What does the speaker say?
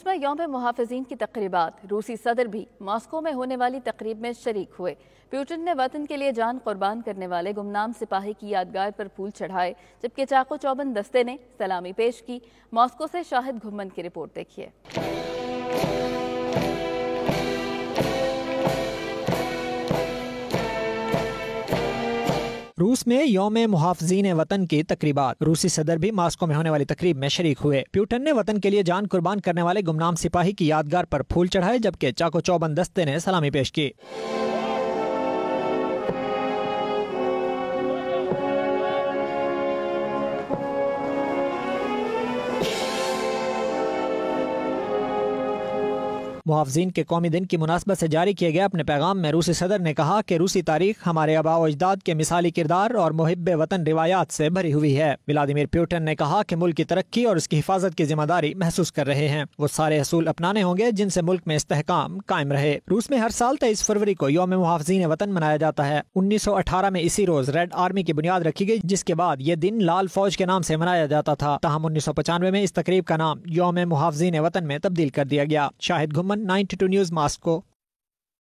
रूस में यौम मुहाफ़िज़ीन की तक़रीबात। रूसी सदर भी मॉस्को में होने वाली तक़रीब में शरीक हुए। पुतिन ने वतन के लिए जान कुर्बान करने वाले गुमनाम सिपाही की यादगार पर फूल चढ़ाए, जबकि चाको चौबंद दस्ते ने सलामी पेश की। मॉस्को से शाहिद घुम्मन की रिपोर्ट देखिए। रूस में यौम मुहाफ़िज़ीन वतन की तक़रीबात। रूसी सदर भी मॉस्को में होने वाली तकरीब में शरीक हुए। पुतिन ने वतन के लिए जान कुर्बान करने वाले गुमनाम सिपाही की यादगार पर फूल चढ़ाए, जबकि चाको चौबंद दस्ते ने सलामी पेश की। मुहाफ़िज़ीन के कौमी दिन की मुनासबत से जारी किए गए अपने पैगाम में रूसी सदर ने कहा कि रूसी तारीख हमारे आबा व अजदाद के मिसाली किरदार और मुहिब्बे वतन रिवायात से भरी हुई है। व्लादिमीर पुतिन ने कहा कि मुल्क की तरक्की और उसकी हिफाजत की जिम्मेदारी महसूस कर रहे हैं। वो सारे असूल अपनाने होंगे जिनसे मुल्क में इस्तेहकाम कायम रहे। रूस में हर साल 23 फरवरी को यौम मुहाफ़िज़ीन वतन मनाया जाता है। 1918 में इसी रोज रेड आर्मी की बुनियाद रखी गई, जिसके बाद ये दिन लाल फौज के नाम से मनाया जाता था। ताहम 1995 में इस तकरीब का नाम यौम मुहाफ़िज़ीन वतन में तब्दील कर दिया गया। Shahid Ghumman, 92 news, Moscow.